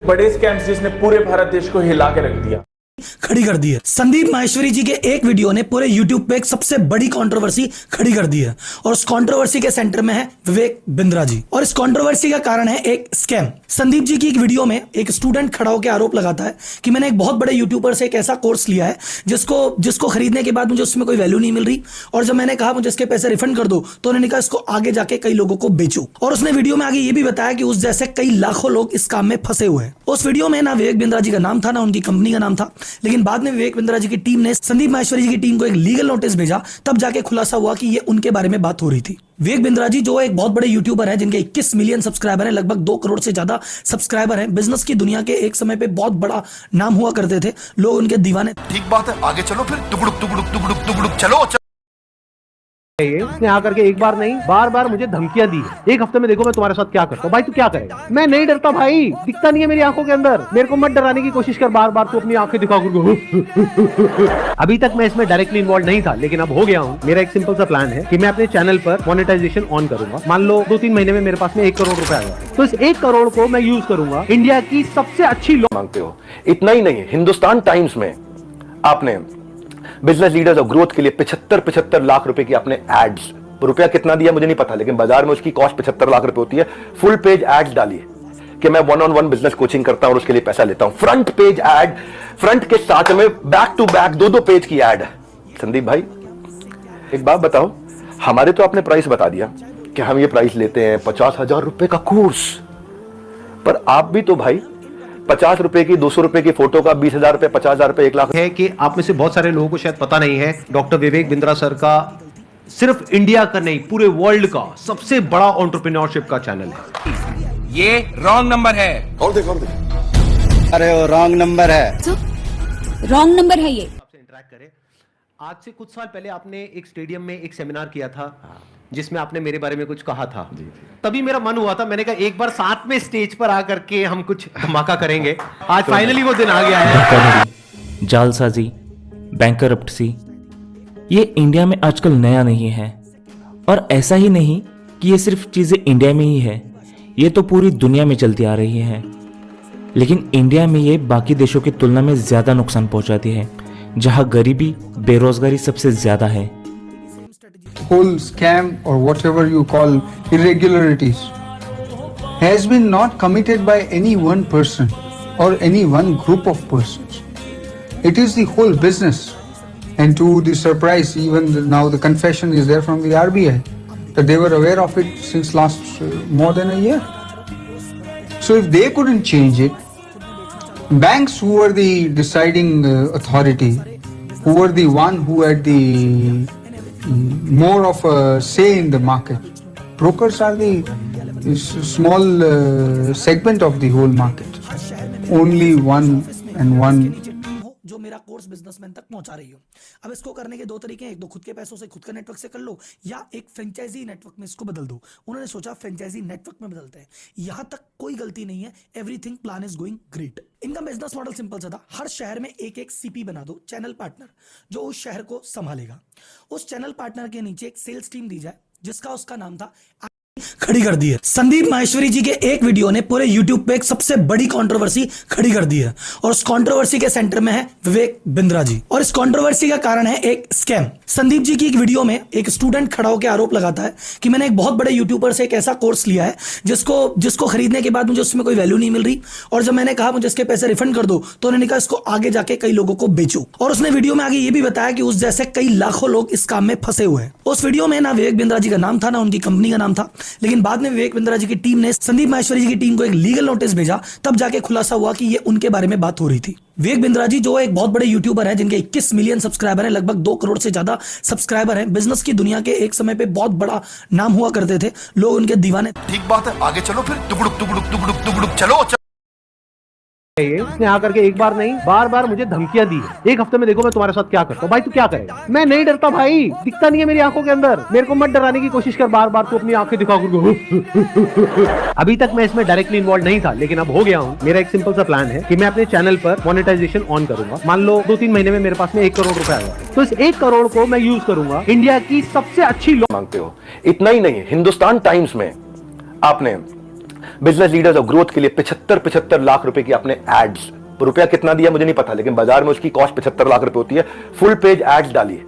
बड़े स्कैम्स जिसने पूरे भारत देश को हिला के रख दिया, खड़ी कर दी है। संदीप माहेश्वरी जी के एक वीडियो ने पूरे YouTube पे एक सबसे बड़ी कंट्रोवर्सी खड़ी कर दी है और उस कंट्रोवर्सी के सेंटर में है विवेक बिंद्रा जी। और इस कंट्रोवर्सी का कारण है एक स्कैम। संदीप जी की एक वीडियो में एक स्टूडेंट खड़ा होकर आरोप लगाता है कि मैंने एक बहुत बड़े यूट्यूबर से एक ऐसा कोर्स लिया है जिसको खरीदने के बाद मुझे उसमें कोई वैल्यू नहीं मिल रही, और जब मैंने कहा मुझे इसके पैसे रिफंड कर दो तो उन्होंने कहा इसको आगे जाके कई लोगों को बेचो। और उसने वीडियो में आगे ये भी बताया कि उस जैसे कई लाखों लोग इस काम में फंसे हुए हैं। उस वीडियो में ना विवेक बिंद्रा जी का नाम था ना उनकी कंपनी का नाम था, लेकिन बाद में विवेक बिंद्रा जी की टीम ने संदीप माहेश्वरी जी की टीम को एक लीगल नोटिस भेजा, तब जाके खुलासा हुआ कि ये उनके बारे में बात हो रही थी। विवेक बिंद्रा जी जो एक बहुत बड़े यूट्यूबर हैं, जिनके 21 मिलियन सब्सक्राइबर हैं, लगभग 2 करोड़ से ज्यादा सब्सक्राइबर हैं, बिजनेस की दुनिया के एक समय पे बहुत बड़ा नाम हुआ करते थे, लोग उनके दीवाने। ठीक बात है, आगे चलो फिर। टुकड़ुक टुकड़ुक टुकड़ुक टुकड़ुक चलो। उसने आकर के एक बार नहीं बार बार मुझे धमकियां दी। एक हफ्ते में देखो मैं तुम्हारे साथ क्या करता हूँ। भाई तू क्या करेगा? मैं नहीं डरता भाई, दिखता नहीं है मेरी आंखों के अंदर। मेरे को मत डराने की कोशिश कर, बार बार तू अपनी आंखें दिखा कर। अभी तक मैं इसमें डायरेक्टली इन्वॉल्व नहीं था, लेकिन अब हो गया हूँ। मेरा एक सिंपल सा प्लान है कि मैं अपने चैनल पर मोनेटाइजेशन ऑन करूंगा। मान लो 2-3 महीने में मेरे पास में 1 करोड़ रुपए आ गया, तो इस 1 करोड़ को मैं यूज करूंगा इंडिया की सबसे अच्छी मांगते हो। इतना ही नहीं, हिंदुस्तान टाइम्स में आपने बिजनेस लीडर्स और ग्रोथ के लिए 75 लाख रुपए की आपने एड्स, रुपया कितना दिया मुझे नहीं पता, लेकिन बाजार में उसकी कॉस्ट 75 लाख रुपए होती है। फुल पेज एड्स डालिए कि मैं 1-on-1 बिजनेस कोचिंग करता हूं और उसके लिए पैसा लेता हूं। फ्रंट पेज एड, फ्रंट के साथ में बैक टू बैक 2-2 पेज की एड। संदीप भाई एक बात बताओ, हमारे तो आपने प्राइस बता दिया कि हम ये प्राइस लेते हैं 50,000 रुपए का कोर्स, पर आप भी तो भाई 50 रुपए की, 200 रुपए की फोटो का 20,000 रुपए, 50,000 रुपए, 1 लाख है कि आप में से बहुत सारे लोगों को शायद पता नहीं है, डॉक्टर विवेक बिंद्रा सर का सिर्फ इंडिया का नहीं पूरे वर्ल्ड का सबसे बड़ा एंटरप्रेन्योरशिप का चैनल है। ये रॉन्ग नंबर है। और देख अरे वो रॉन्ग नंबर है, रॉन्ग नंबर है ये। आपसे इंटरेक्ट करें। आज से कुछ साल पहले आपने एक स्टेडियम में एक सेमिनार किया था जिसमें आपने मेरे बारे में कुछ कहा था। तभी मेरा मन हुआ था, मैंने कहा एक बार साथ में स्टेज पर आकर के हम कुछ धमाका करेंगे। आज फाइनली वो दिन आ गया है। जालसाजी, बैंकरप्सी, ये इंडिया में आजकल नया नहीं है। और ऐसा ही नहीं कि ये सिर्फ चीज़ें इंडिया में ही है, ये तो पूरी दुनिया में चलती आ रही है। लेकिन इंडिया में ये बाकी देशों की तुलना में ज़्यादा नुकसान पहुंचाती है, जहां गरीबी, बेरोजगारी सबसे ज़्यादा है। Whole scam or whatever you call irregularities has been not committed by any one person or any one group of persons. It is the whole business. And to the surprise, even now the confession is there from the RBI that they were aware of it since last more than a year. So if they couldn't change it, banks who were the deciding authority, who were the one who had the more of a say in the market, brokers are the small segment of the whole market. Only one and one जो मेरा course businessman तक पहुंचा रही हो। अब इसको करने के 2 तरीके हैं, एक तो खुद के पैसों से खुद का नेटवर्क से कर लो, या एक फ्रेंचाइजी नेटवर्क में इसको बदल दो। उन्होंने सोचा फ्रेंचाइजी नेटवर्क में बदलते हैं। यहां तक कोई गलती नहीं है, everything plan is going great. इनका बिजनेस मॉडल सिंपल सा था, हर शहर में एक सीपी बना दो, चैनल पार्टनर, जो उस शहर को संभालेगा। उस चैनल पार्टनर के नीचे एक सेल्स टीम दी जाए जिसका उसका नाम था खड़ी कर दी है। संदीप माहेश्वरी जी के एक वीडियो ने पूरे YouTube पे एक सबसे बड़ी कंट्रोवर्सी खड़ी कर दी है और उस कंट्रोवर्सी के सेंटर में है विवेक बिंद्रा जी। और इस कंट्रोवर्सी का कारण है एक स्कैम। संदीप जी की एक वीडियो में एक स्टूडेंट खड़ा होकर आरोप लगाता है कि मैंने एक बहुत बड़े यूट्यूबर से एक ऐसा कोर्स लिया है जिसको खरीदने के बाद मुझे उसमें कोई वैल्यू नहीं मिल रही, और जब मैंने कहा मुझे इसके पैसे रिफंड कर दो तो उन्होंने कहा इसको आगे जाके कई लोगों को बेचो। और उसने वीडियो में आगे ये भी बताया कि उस जैसे कई लाखों लोग इस काम में फंसे हुए हैं। उस वीडियो में ना विवेक बिंद्रा जी का नाम था ना उनकी कंपनी का नाम था, लेकिन बाद में विवेक बिंद्रा जी की टीम ने संदीप माहेश्वरी जी की टीम को एक लीगल नोटिस भेजा, तब जाके खुलासा हुआ कि ये उनके बारे में बात हो रही थी। विवेक बिंद्रा जी जो एक बहुत बड़े यूट्यूबर हैं, जिनके 21 मिलियन सब्सक्राइबर हैं, लगभग 2 करोड़ से ज्यादा सब्सक्राइबर हैं, बिजनेस की दुनिया के एक समय पे बहुत बड़ा नाम हुआ करते थे, लोग उनके दीवाने। ठीक बात है, आगे चलो फिर। टुकड़ुक टुकड़ुक टुकड़ुक टुकड़ुक चलो। उसने आकर के एक बार नहीं बार बार मुझे धमकियां दी। एक हफ्ते में देखो मैं तुम्हारे साथ क्या करता हूँ। भाई तू क्या करेगा? मैं नहीं डरता भाई, दिखता नहीं है मेरी आंखों के अंदर। मेरे को मत डराने की कोशिश कर, बार बार तू अपनी आंखें दिखा कर। अभी तक मैं इसमें डायरेक्टली इन्वॉल्व नहीं था, लेकिन अब हो गया हूँ। मेरा एक सिंपल सा प्लान है कि मैं अपने चैनल पर मोनेटाइजेशन ऑन करूंगा। मान लो 2-3 महीने में मेरे पास में 1 करोड़ रुपए आ गया, तो इस 1 करोड़ को मैं यूज करूंगा इंडिया की सबसे अच्छी मांगते हो। इतना ही नहीं, हिंदुस्तान टाइम्स में आपने बिजनेस लीडर्स और ग्रोथ के लिए 75 लाख रुपए की आपने एड्स, रुपया कितना दिया मुझे नहीं पता, लेकिन बाजार में उसकी कॉस्ट 75 लाख रुपए होती है। फुल पेज एड्स डालिए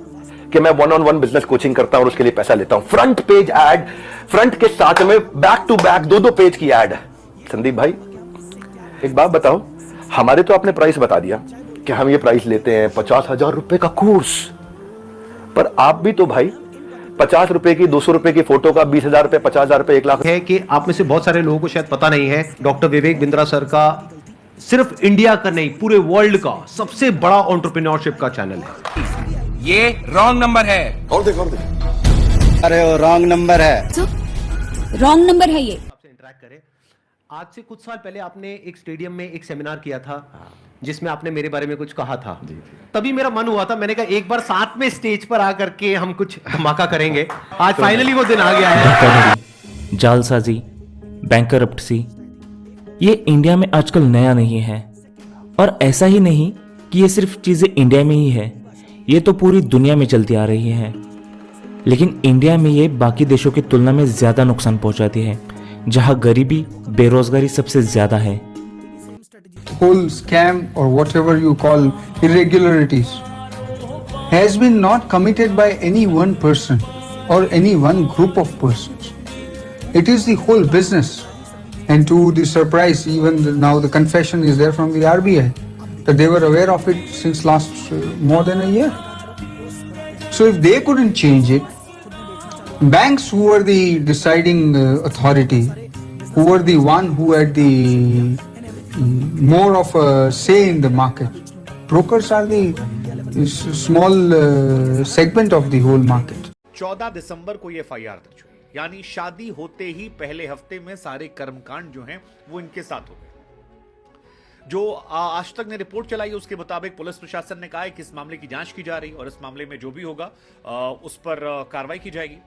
कि मैं 1-on-1 बिजनेस कोचिंग करता हूं और उसके लिए पैसा लेता हूं। फ्रंट पेज एड, फ्रंट के साथ में बैक टू बैक 2-2 पेज की एड। संदीप भाई एक बात बताओ, हमारे तो आपने प्राइस बता दिया कि हम ये प्राइस लेते हैं 50,000 रुपए का कोर्स, पर आप भी तो भाई 50 रुपए की 200 रुपए की फोटो का 20,000 रुपए 50,000 रुपए 1 लाख है कि आप में से बहुत सारे लोगों को शायद पता नहीं है, डॉक्टर विवेक बिंद्रा सर का सिर्फ इंडिया का नहीं पूरे वर्ल्ड का सबसे बड़ा एंटरप्रेन्योरशिप का चैनल है। ये रॉन्ग नंबर है। अरे वो रॉन्ग नंबर है। रॉन्ग नंबर है ये। आपसे इंटरेक्ट करें। आज से कुछ साल पहले आपने एक स्टेडियम में एक सेमिनार किया था जिसमें आपने मेरे बारे में कुछ कहा था। तभी मेरा मन हुआ था, मैंने कहा एक बार साथ में स्टेज पर आकर के हम कुछ धमाका करेंगे। आज फाइनली वो दिन आ गया है। धोखाधड़ी, जालसाजी, बैंकरप्सी, ये इंडिया में आजकल नया नहीं है। और ऐसा ही नहीं कि ये सिर्फ चीजें इंडिया में ही है, ये तो पूरी दुनिया में चलती आ रही है। लेकिन इंडिया में ये बाकी देशों की तुलना में ज्यादा नुकसान पहुंचाती है, जहां गरीबी, बेरोजगारी सबसे ज्यादा है। whole scam or whatever you call irregularities has been not committed by any one person or any one group of persons. It is the whole business. And to the surprise, even now the confession is there from the RBI that they were aware of it since last more than a year. So if they couldn't change it, banks who were the deciding authority, who were the one who had the more of a say in the market. Brokers are the small segment of the whole market. 14 दिसंबर को ये FIR दर्ज हुई, यानी शादी होते ही पहले हफ्ते में सारे कर्मकांड जो हैं वो इनके साथ हो गए। जो आज तक ने रिपोर्ट चलाई उसके मुताबिक पुलिस प्रशासन ने कहा है कि इस मामले की जांच की जा रही है और इस मामले में जो भी होगा उस पर कार्रवाई की जाएगी।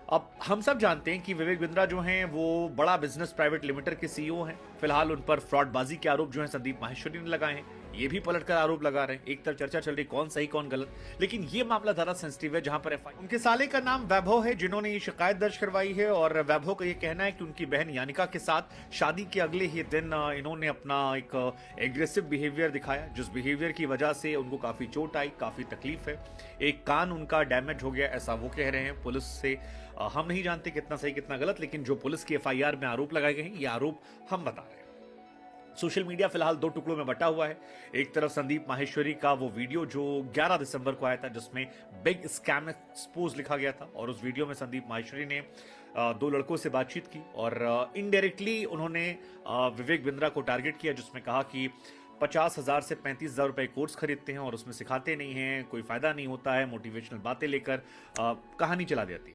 अब हम सब जानते हैं कि विवेक बिंद्रा जो हैं वो बड़ा बिजनेस प्राइवेट लिमिटेड के सीईओ हैं। फिलहाल उन पर फ्रॉडबाजी के आरोप जो हैं संदीप माहेश्वरी ने लगाए हैं, ये भी पलटकर आरोप लगा रहे हैं। एक तरफ चर्चा चल रही कौन सही कौन गलत, लेकिन ये मामला ज्यादा सेंसिटिव है जहां पर उनके साले का नाम वैभव है जिन्होंने ये शिकायत दर्ज करवाई है। और वैभव का ये कहना है कि उनकी बहन यानिका के साथ शादी के अगले ही दिन इन्होंने अपना एक एग्रेसिव बिहेवियर दिखाया, जिस बिहेवियर की वजह से उनको काफी चोट आई, काफी तकलीफ है। एक कान उनका डैमेज हो गया, ऐसा वो कह रहे हैं। पुलिस से हम नहीं जानते कितना सही कितना गलत, लेकिन जो पुलिस की FIR में आरोप लगाए गए हैं ये आरोप हम बता रहे हैं। सोशल मीडिया फिलहाल 2 टुकड़ों में बटा हुआ है। एक तरफ संदीप माहेश्वरी का वो वीडियो जो 11 दिसंबर को आया था जिसमें बिग स्कैम एक्सपोज लिखा गया था, और उस वीडियो में संदीप माहेश्वरी ने 2 लड़कों से बातचीत की और इनडायरेक्टली उन्होंने विवेक बिंद्रा को टारगेट किया, जिसमें कहा कि 50,000 से 35,000 रुपए कोर्स खरीदते हैं और उसमें सिखाते नहीं हैं, कोई फायदा नहीं होता है, मोटिवेशनल बातें लेकर कहानी चला देती है।